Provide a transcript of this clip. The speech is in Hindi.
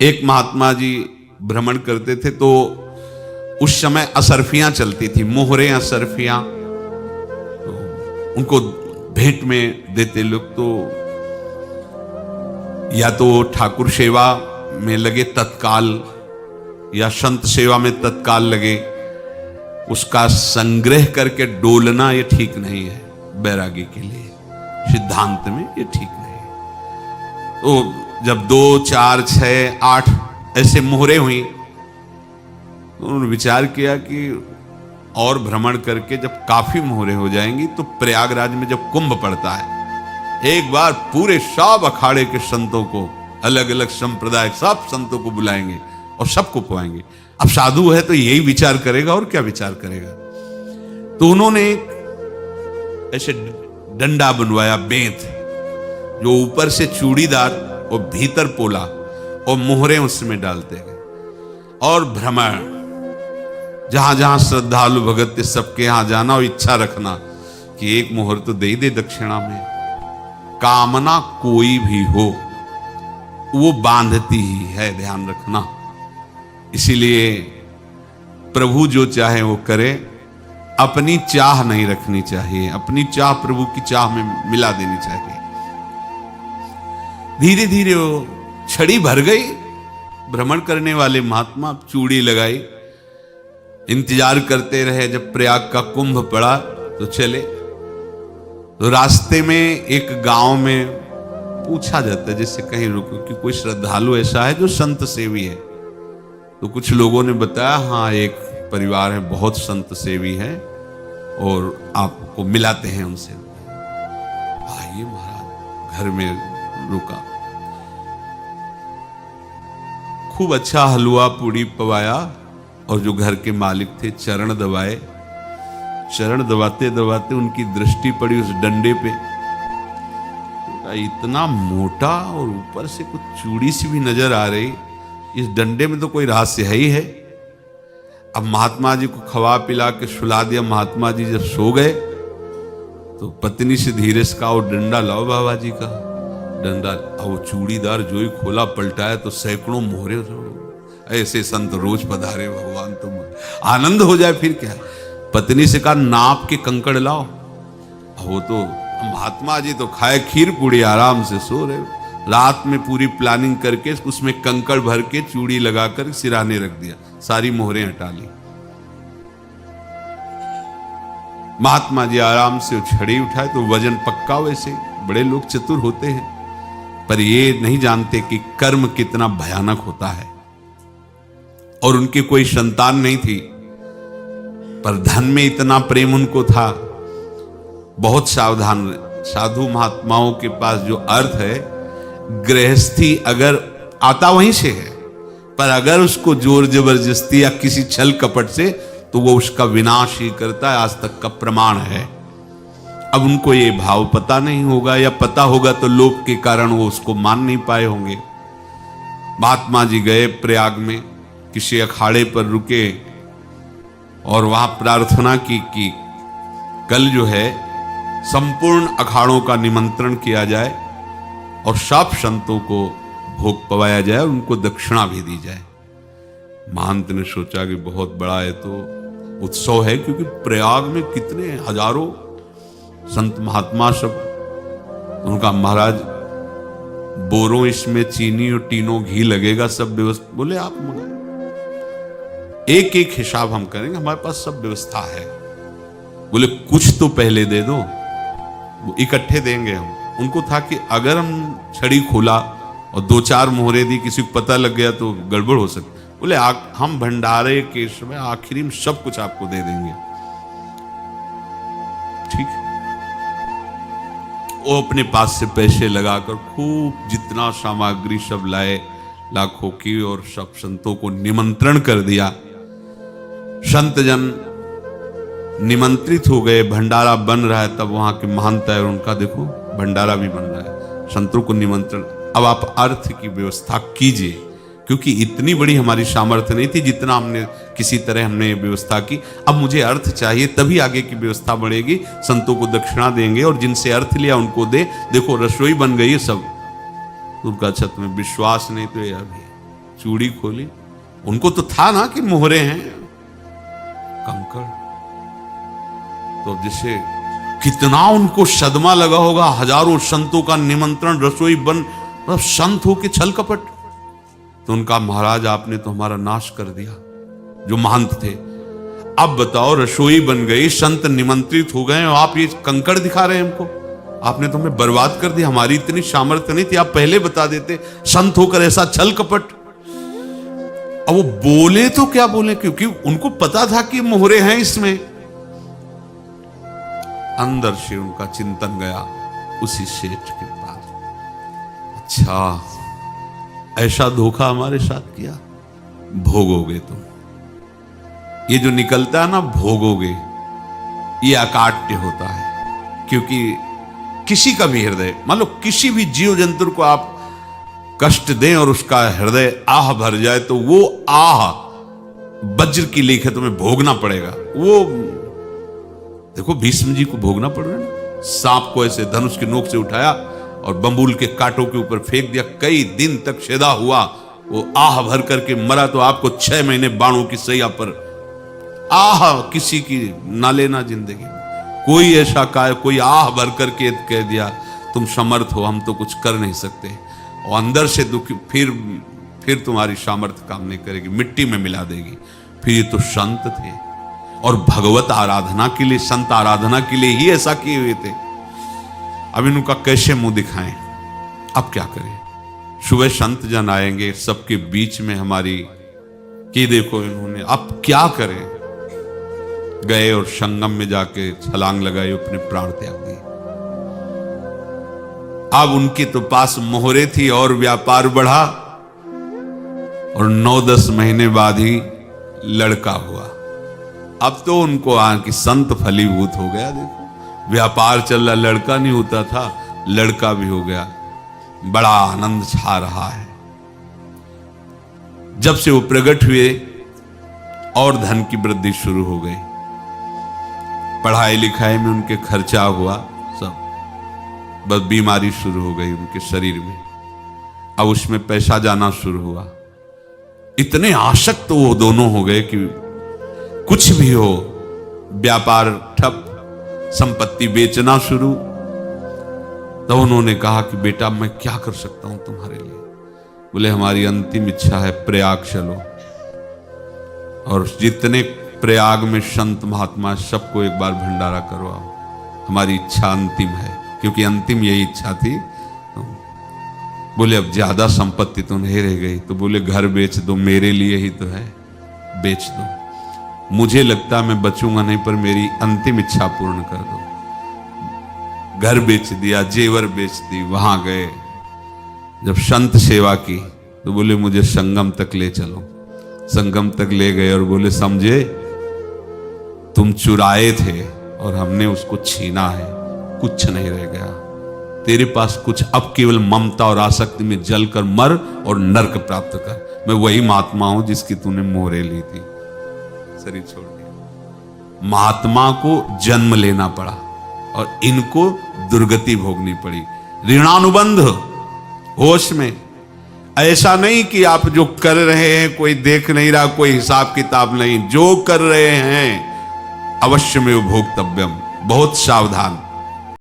एक महात्मा जी भ्रमण करते थे तो उस समय असरफियां चलती थी, मोहरे असरफियां, तो उनको भेंट में देते लोग। तो या तो ठाकुर सेवा में लगे तत्काल या संत सेवा में तत्काल लगे, उसका संग्रह करके डोलना ये ठीक नहीं है। बैरागी के लिए सिद्धांत में ये ठीक नहीं है। तो जब 2, 4, 6, 8 ऐसे मोहरे हुई तो उन्होंने विचार किया कि और भ्रमण करके जब काफी मोहरे हो जाएंगी तो प्रयागराज में जब कुंभ पड़ता है, एक बार पूरे सब अखाड़े के संतों को, अलग अलग संप्रदाय सब संतों को बुलाएंगे और सबको पवाएंगे। अब साधु है तो यही विचार करेगा और क्या विचार करेगा। तो उन्होंने ऐसे डंडा बनवाया, बेंत, जो ऊपर से चूड़ीदार और भीतर पोला, और मोहरे उसमें डालते गए। और भ्रमण, जहां जहां श्रद्धालु भगत थे सबके यहां जाना और इच्छा रखना कि एक मोहर तो दे दे दक्षिणा में। कामना कोई भी हो वो बांधती ही है, ध्यान रखना। इसीलिए प्रभु जो चाहे वो करे, अपनी चाह नहीं रखनी चाहिए, अपनी चाह प्रभु की चाह में मिला देनी चाहिए। धीरे धीरे वो छड़ी भर गई। भ्रमण करने वाले महात्मा चूड़ी लगाई, इंतजार करते रहे जब प्रयाग का कुंभ पड़ा तो चले। तो रास्ते में एक गांव में पूछा जाता है, जैसे कहीं रुको कि कोई श्रद्धालु ऐसा है जो संत सेवी है। तो कुछ लोगों ने बताया, हाँ एक परिवार है बहुत संत सेवी है और आपको मिलाते हैं उनसे। आइए महाराज, घर में रुका, खूब अच्छा हलवा पूड़ी पवाया और जो घर के मालिक थे चरण दबाए। चरण दबाते दबाते उनकी दृष्टि पड़ी उस डंडे पे, इतना मोटा और ऊपर से कुछ चूड़ी सी भी नजर आ रही, इस डंडे में तो कोई रहस्य है ही है। अब महात्मा जी को खवा पिला के सुला दिया। महात्मा जी जब सो गए तो पत्नी से धीरे से कहा, वो डंडा लाओ बाबा जी का डंडा। वो चूड़ीदार जो ही खोला पलटाया तो सैकड़ों मोहरे। ऐसे संत रोज पधारे भगवान, तुम आनंद हो जाए फिर क्या। पत्नी से कहा, नाप के कंकड़ लाओ। वो तो महात्मा जी तो खाए खीर पूड़ी, आराम से सो रहे। रात में पूरी प्लानिंग करके उसमें कंकड़ भर के चूड़ी लगाकर सिराने रख दिया, सारी मोहरें हटा ली। महात्मा जी आराम से छड़ी उठाए तो वजन पक्का। वैसे बड़े लोग चतुर होते हैं, पर ये नहीं जानते कि कर्म कितना भयानक होता है। और उनकी कोई संतान नहीं थी, पर धन में इतना प्रेम उनको था। बहुत सावधान। साधु महात्माओं के पास जो अर्थ है, गृहस्थी अगर आता वहीं से है, पर अगर उसको जोर जबरदस्ती या किसी छल कपट से, तो वो उसका विनाश ही करता है। आज तक का प्रमाण है। अब उनको ये भाव पता नहीं होगा, या पता होगा तो लोभ के कारण वो उसको मान नहीं पाए होंगे। महात्मा जी गए प्रयाग में, किसी अखाड़े पर रुके और वहां प्रार्थना की कि कल जो है संपूर्ण अखाड़ों का निमंत्रण किया जाए और सब संतों को भोग पवाया जाए और उनको दक्षिणा भी दी जाए। महंत ने सोचा कि बहुत बड़ा है तो उत्सव है, क्योंकि प्रयाग में कितने हजारों संत महात्मा सब। उनका महाराज बोरों इसमें चीनी और टीनों घी लगेगा, सब व्यवस्था। बोले आप मंगाए, एक एक हिसाब हम करेंगे, हमारे पास सब व्यवस्था है। बोले कुछ तो पहले दे दो, वो इकट्ठे देंगे हम। उनको था कि अगर हम छड़ी खोला और 2-4 मोहरे दी, किसी को पता लग गया तो गड़बड़ हो सकती। बोले हम भंडारे के समय आखिरी में सब कुछ आपको दे देंगे। ठीक है। वो अपने पास से पैसे लगाकर खूब जितना सामग्री सब लाए, लाखों की, और सब संतों को निमंत्रण कर दिया। संत जन निमंत्रित हो गए, भंडारा बन रहा है। तब वहां के महंत है, उनका देखो भंडारा भी बन रहा है, संतों को निमंत्रण। अब आप अर्थ की व्यवस्था कीजिए, क्योंकि इतनी बड़ी हमारी सामर्थ्य नहीं थी जितना हमने किसी तरह हमने व्यवस्था की। अब मुझे अर्थ चाहिए, तभी आगे की व्यवस्था बढ़ेगी। संतों को दक्षिणा देंगे और जिनसे अर्थ लिया उनको दे। देखो रसोई बन गई है सब। उनका अच्छा तुम्हें विश्वास नहीं तो यह भी चूड़ी खोली, उनको तो था ना कि मोहरे हैं, कंकड़। तो जैसे कितना उनको सदमा लगा होगा, हजारों संतों का निमंत्रण, रसोई बन, मतलब संत हो के छल कपट। तो उनका महाराज आपने तो हमारा नाश कर दिया, जो महंत थे। अब बताओ, रसोई बन गई, संत निमंत्रित हो गए और आप ये कंकड़ दिखा रहे हैं हमको। आपने तो हमें बर्बाद कर दिया, हमारी इतनी सामर्थ्य नहीं थी, आप पहले बता देते। संत होकर ऐसा छल कपट। अब वो बोले तो क्या बोले, क्योंकि उनको पता था कि मोहरे हैं इसमें। अंदर से उनका चिंतन गया उसी सेठ के पास, अच्छा ऐसा धोखा हमारे साथ किया, भोगोगे तुम। ये जो निकलता है ना भोगोगे, ये अकाट्य होता है। क्योंकि किसी का भी हृदय, मान लो किसी भी जीव जंतु को आप कष्ट दें और उसका हृदय आह भर जाए, तो वो आह वज्र की लेख है, तुम्हें भोगना पड़ेगा। वो देखो भीष्म जी को भोगना पड़ रहा है। सांप को ऐसे धनुष की नोक से उठाया और बंबूल के कांटों के ऊपर फेंक दिया, कई दिन तक शेदा हुआ, वो आह भर करके मरा। तो आपको 6 महीने बाणों की सैया पर आह किसी की ना लेना जिंदगी में। कोई ऐसा कोई आह भर करके कह दिया तुम समर्थ हो, हम तो कुछ कर नहीं सकते, और अंदर से दुखी, फिर तुम्हारी सामर्थ्य काम नहीं करेगी, मिट्टी में मिला देगी। फिर ये तो संत थे और भगवत आराधना के लिए, संत आराधना के लिए ही ऐसा किए हुए थे। अब इनका कैसे मुंह दिखाएं, अब क्या करें। सुबह संत जन आएंगे, सबके बीच में हमारी कि देखो इन्होंने, अब क्या करें। गए और संगम में जाके छलांग लगाई, अपने प्राण त्याग दिए। अब उनके तो पास मोहरे थी और व्यापार बढ़ा, और 9-10 महीने बाद ही लड़का हुआ। अब तो उनको कि संत फलीभूत हो गया। देखो व्यापार चल रहा, लड़का नहीं होता था, लड़का भी हो गया, बड़ा आनंद छा रहा है। जब से वो प्रकट हुए और धन की वृद्धि शुरू हो गई, पढ़ाई लिखाई में उनके खर्चा हुआ सब, बस बीमारी शुरू हो गई उनके शरीर में। अब उसमें पैसा जाना शुरू हुआ। इतने आसक्त तो वो दोनों हो गए कि कुछ भी हो, व्यापार ठप, संपत्ति बेचना शुरू। तो उन्होंने कहा कि बेटा मैं क्या कर सकता हूं तुम्हारे लिए। बोले हमारी अंतिम इच्छा है, प्रयाग चलो और जितने प्रयाग में संत महात्मा सबको एक बार भंडारा करवाओ, हमारी इच्छा अंतिम है। क्योंकि अंतिम यही इच्छा थी। बोले अब ज्यादा संपत्ति तो नहीं रह गई। तो बोले घर बेच दो, मेरे लिए ही तो है, बेच दो। मुझे लगता मैं बचूंगा नहीं, पर मेरी अंतिम इच्छा पूर्ण कर दो। घर बेच दिया, जेवर बेच दी। वहां गए, जब संत सेवा की तो बोले मुझे संगम तक ले चलो। संगम तक ले गए और बोले समझे तुम चुराए थे और हमने उसको छीना है, कुछ नहीं रह गया तेरे पास कुछ। अब केवल ममता और आसक्ति में जलकर मर और नरक प्राप्त कर। मैं वही महात्मा हूं जिसकी तूने मोहरे ली थी, शरीर छोड़ दिया। महात्मा को जन्म लेना पड़ा और इनको दुर्गति भोगनी पड़ी। ऋणानुबंध होश में, ऐसा नहीं कि आप जो कर रहे हैं कोई देख नहीं रहा, कोई हिसाब किताब नहीं। जो कर रहे हैं अवश्य में भोक्तव्यम, बहुत सावधान।